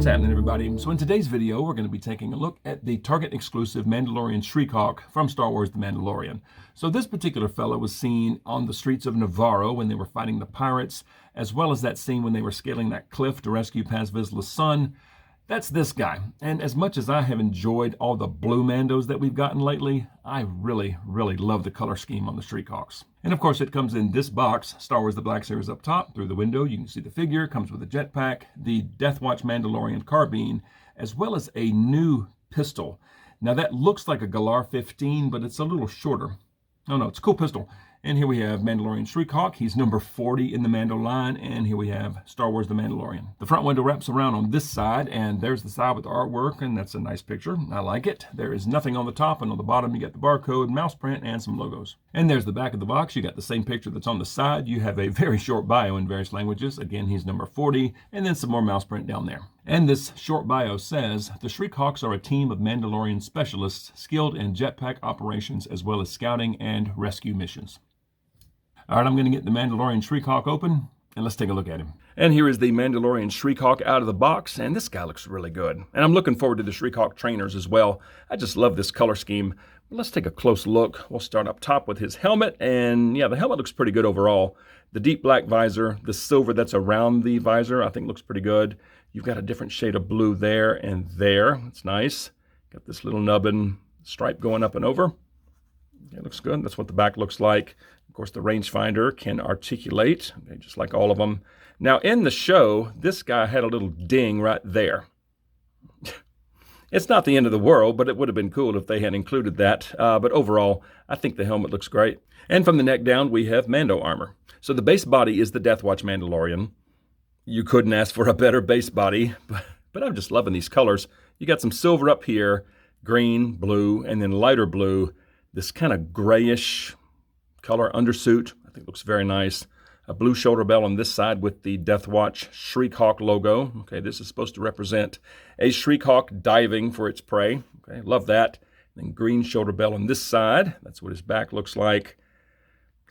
What's happening, everybody? So in today's video, we're going to be taking a look at the Target exclusive Mandalorian Shriek-Hawk from Star Wars The Mandalorian. So this particular fellow was seen on the streets of Navarro when they were fighting the pirates, as well as that scene when they were scaling that cliff to rescue Paz Vizsla's son. That's this guy. And as much as I have enjoyed all the blue Mandos that we've gotten lately, I really love the color scheme on the Shriek Hawks. And of course, it comes in this box, Star Wars The Black Series up top. Through the window, you can see the figure, comes with a jetpack, the Death Watch Mandalorian carbine, as well as a new pistol. Now that looks like a Galar 15, but it's a little shorter. Oh no, it's a cool pistol. And here we have Mandalorian Shriek-Hawk. He's number 40 in the Mando line. And here we have Star Wars The Mandalorian. The front window wraps around on this side, and there's the side with the artwork, and that's a nice picture. I like it. There is nothing on the top, and on the bottom you got the barcode, mouse print, and some logos. And there's the back of the box. You got the same picture that's on the side. You have a very short bio in various languages. Again, he's number 40, and then some more mouse print down there. And this short bio says, the Shriek Hawks are a team of Mandalorian specialists skilled in jetpack operations as well as scouting and rescue missions. All right, I'm going to get the Mandalorian Shriek-Hawk open, and let's take a look at him. And here is the Mandalorian Shriek-Hawk out of the box, and this guy looks really good. And I'm looking forward to the Shriek-Hawk trainers as well. I just love this color scheme. But let's take a close look. We'll start up top with his helmet, and yeah, the helmet looks pretty good overall. The deep black visor, the silver that's around the visor, I think looks pretty good. You've got a different shade of blue there and there. It's nice. Got this little nubbin stripe going up and over. Yeah, it looks good. That's what the back looks like. Of course, the rangefinder can articulate, okay, just like all of them. Now, in the show, this guy had a little ding right there. It's not the end of the world, but it would have been cool if they had included that. But overall, I think the helmet looks great. And from the neck down, we have Mando armor. So the base body is the Death Watch Mandalorian. You couldn't ask for a better base body, but I'm just loving these colors. You got some silver up here, green, blue, and then lighter blue. This kind of grayish color undersuit, I think looks very nice. A blue shoulder bell on this side with the Death Watch Shriek-Hawk logo. Okay, this is supposed to represent a Shriek-Hawk diving for its prey. Okay, love that. And then green shoulder bell on this side. That's what his back looks like.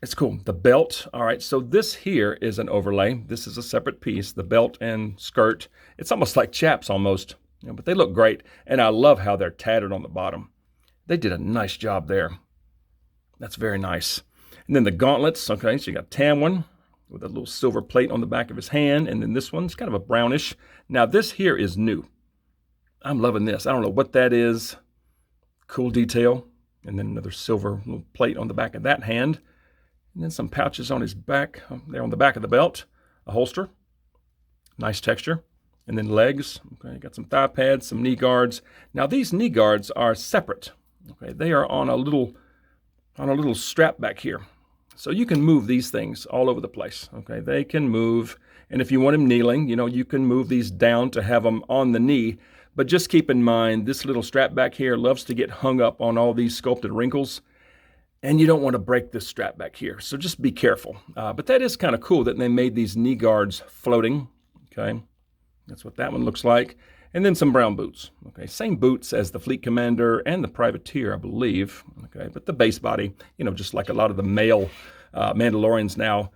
It's cool. The belt, all right, so this here is an overlay. This is a separate piece, the belt and skirt. It's almost like chaps almost, but they look great. And I love how they're tattered on the bottom. They did a nice job there. That's very nice. And then the gauntlets, okay, so you got a tan one with a little silver plate on the back of his hand, and then this one's kind of a brownish. Now this here is new. I'm loving this. I don't know what that is. Cool detail. And then another silver little plate on the back of that hand. And then some pouches on his back, there on the back of the belt. A holster. Nice texture. And then legs. Okay, got some thigh pads, some knee guards. Now these knee guards are separate. Okay, they are on a little strap back here. So you can move these things all over the place. Okay, they can move. And if you want him kneeling, you can move these down to have them on the knee. But just keep in mind, this little strap back here loves to get hung up on all these sculpted wrinkles. And you don't want to break this strap back here. So just be careful. But that is kind of cool that they made these knee guards floating. Okay, that's what that one looks like. And then some brown boots. Okay, same boots as the Fleet Commander and the Privateer, I believe. Okay, but the base body, just like a lot of the male Mandalorians now,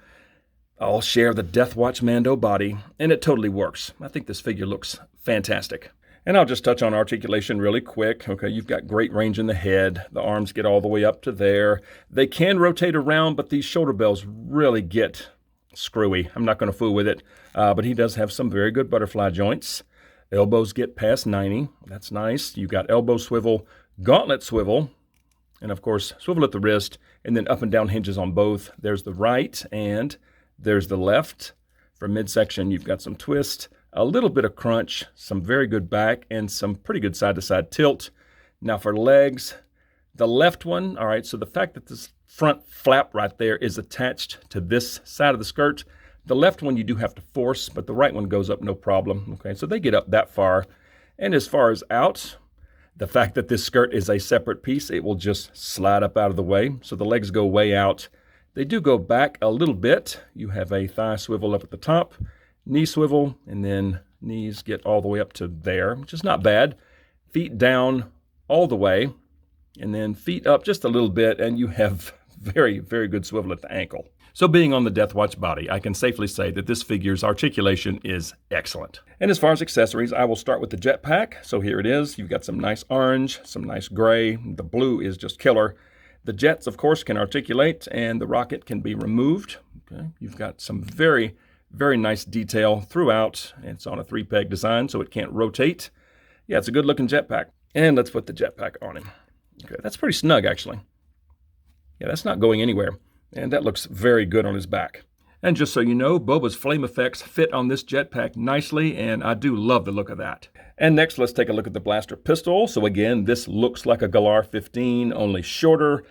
all share the Death Watch Mando body, and it totally works. I think this figure looks fantastic. And I'll just touch on articulation really quick. Okay, you've got great range in the head. The arms get all the way up to there. They can rotate around, but these shoulder bells really get screwy. I'm not going to fool with it, but he does have some very good butterfly joints. Elbows get past 90. That's nice. You got elbow swivel, gauntlet swivel, and of course, swivel at the wrist, and then up and down hinges on both. There's the right and there's the left. For midsection, you've got some twist, a little bit of crunch, some very good back, and some pretty good side-to-side tilt. Now for legs, the left one, all right, so the fact that this front flap right there is attached to this side of the skirt, the left one you do have to force, but the right one goes up no problem. Okay, so they get up that far. And as far as out, the fact that this skirt is a separate piece, it will just slide up out of the way. So the legs go way out. They do go back a little bit. You have a thigh swivel up at the top, knee swivel, and then knees get all the way up to there, which is not bad. Feet down all the way, and then feet up just a little bit, and you have very good swivel at the ankle. So being on the Deathwatch body, I can safely say that this figure's articulation is excellent. And as far as accessories, I will start with the jetpack. So here it is. You've got some nice orange, some nice gray. The blue is just killer. The jets, of course, can articulate, and the rocket can be removed. Okay. You've got some very, very nice detail throughout. It's on a 3-peg design, so it can't rotate. Yeah, it's a good-looking jetpack. And let's put the jetpack on him. Okay, that's pretty snug, actually. Yeah, that's not going anywhere. And that looks very good on his back. And just so you know, Boba's flame effects fit on this jetpack nicely, and I do love the look of that. And next, let's take a look at the blaster pistol. So again, this looks like a Galar 15, only shorter.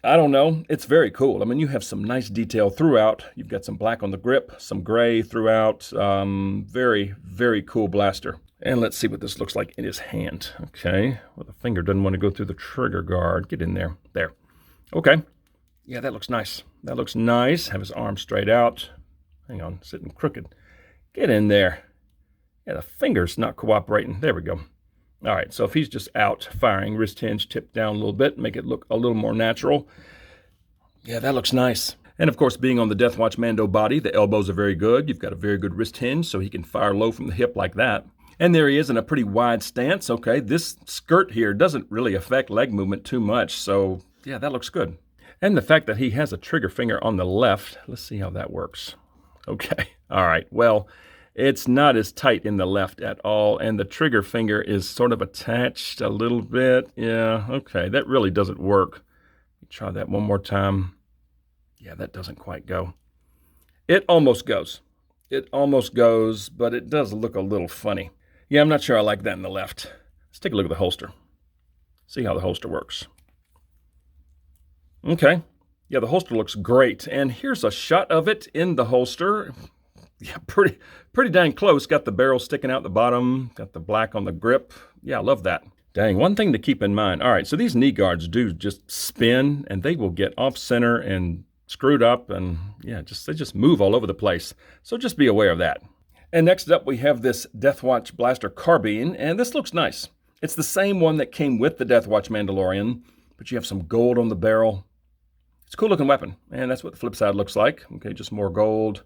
I don't know. It's very cool. I mean, you have some nice detail throughout. You've got some black on the grip, some gray throughout. Very, very cool blaster. And let's see what this looks like in his hand. Okay. Well, the finger doesn't want to go through the trigger guard. Get in there. There. Okay. Yeah, that looks nice. That looks nice. Have his arm straight out. Hang on, sitting crooked. Get in there. Yeah, the finger's not cooperating. There we go. All right, so if he's just out firing, wrist hinge tipped down a little bit, make it look a little more natural. Yeah, that looks nice. And of course, being on the Deathwatch Mando body, the elbows are very good. You've got a very good wrist hinge, so he can fire low from the hip like that. And there he is in a pretty wide stance. Okay, this skirt here doesn't really affect leg movement too much, so yeah, that looks good. And the fact that he has a trigger finger on the left, let's see how that works. Okay, all right, well, it's not as tight in the left at all, and the trigger finger is sort of attached a little bit. Yeah, okay, that really doesn't work. Let me try that one more time. Yeah, that doesn't quite go. It almost goes. It almost goes, but it does look a little funny. Yeah, I'm not sure I like that in the left. Let's take a look at the holster. See how the holster works. Okay. Yeah, the holster looks great. And here's a shot of it in the holster. Yeah, pretty dang close. Got the barrel sticking out the bottom. Got the black on the grip. Yeah, I love that. Dang, one thing to keep in mind. All right, so these knee guards do just spin, and they will get off center and screwed up, and yeah, they just move all over the place. So just be aware of that. And next up, we have this Deathwatch Blaster Carbine, and this looks nice. It's the same one that came with the Deathwatch Mandalorian, but you have some gold on the barrel. It's a cool looking weapon, and that's what the flip side looks like. Okay, just more gold.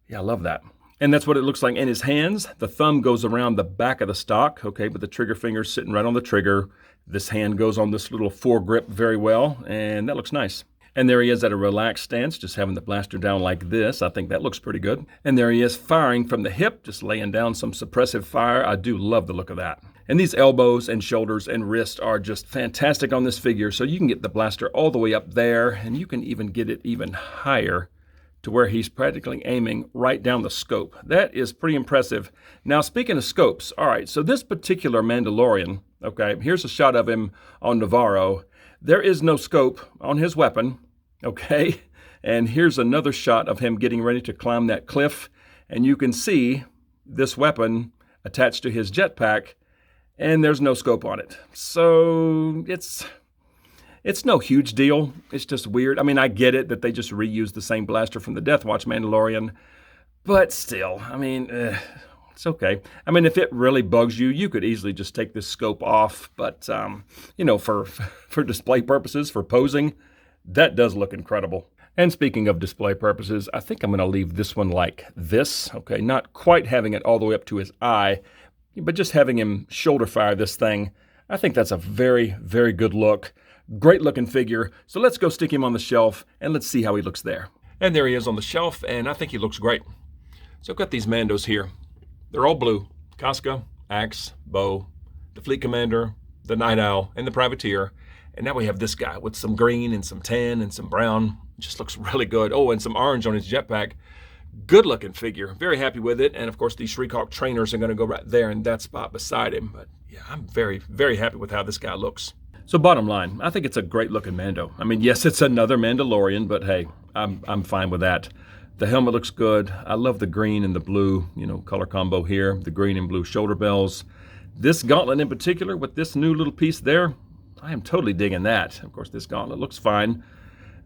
Yeah, I love that. And that's what it looks like in his hands. The thumb goes around the back of the stock, okay, but the trigger finger's sitting right on the trigger. This hand goes on this little foregrip very well, and that looks nice. And there he is at a relaxed stance, just having the blaster down like this. I think that looks pretty good. And there he is firing from the hip, just laying down some suppressive fire. I do love the look of that. And these elbows and shoulders and wrists are just fantastic on this figure. So you can get the blaster all the way up there, and you can even get it even higher to where he's practically aiming right down the scope. That is pretty impressive. Now, speaking of scopes, all right, so this particular Mandalorian, okay, here's a shot of him on Navarro. There is no scope on his weapon, okay? And here's another shot of him getting ready to climb that cliff, and you can see this weapon attached to his jetpack, and there's no scope on it. So it's no huge deal. It's just weird. I mean, I get it that they just reused the same blaster from the Deathwatch Mandalorian, but still, I mean, it's okay. I mean, if it really bugs you, you could easily just take this scope off, but, you know, for display purposes, for posing, that does look incredible. And speaking of display purposes, I think I'm going to leave this one like this, okay? Not quite having it all the way up to his eye, but just having him shoulder fire this thing. I think that's a very, very good look. Great looking figure. So let's go stick him on the shelf and let's see how he looks there. And there he is on the shelf, and I think he looks great. So I've got these Mandos here. They're all blue. Casca, Axe, Bow, the Fleet Commander, the Night Owl, and the Privateer. And now we have this guy with some green and some tan and some brown. Just looks really good. Oh, and some orange on his jetpack. Good looking figure. Very happy with it. And of course, these Shriek-Hawk trainers are going to go right there in that spot beside him. But yeah, I'm very, very happy with how this guy looks. So bottom line, I think it's a great looking Mando. I mean, yes, it's another Mandalorian, but hey, I'm fine with that. The helmet looks good. I love the green and the blue, you know, color combo here. The green and blue shoulder bells. This gauntlet in particular with this new little piece there, I am totally digging that. Of course, this gauntlet looks fine.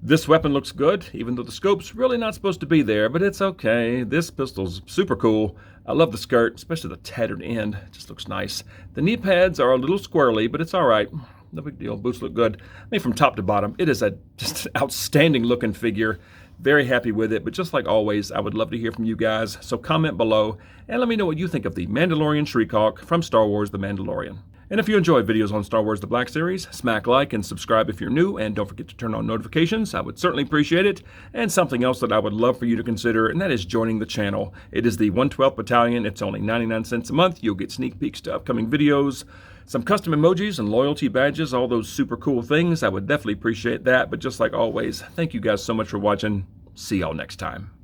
This weapon looks good, even though the scope's really not supposed to be there, but it's okay. This pistol's super cool. I love the skirt, especially the tattered end. It just looks nice. The knee pads are a little squirrely, but it's all right. No big deal. Boots look good. I mean, from top to bottom, it is just an outstanding looking figure. Very happy with it, but just like always, I would love to hear from you guys, so comment below and let me know what you think of the Mandalorian Shriek-Hawk from Star Wars The Mandalorian. And if you enjoy videos on Star Wars The Black Series, smack like and subscribe if you're new, and don't forget to turn on notifications. I would certainly appreciate it. And something else that I would love for you to consider, and that is joining the channel. It is the 112th Battalion. It's only 99 cents a month. You'll get sneak peeks to upcoming videos, some custom emojis and loyalty badges, all those super cool things. I would definitely appreciate that. But just like always, thank you guys so much for watching. See y'all next time.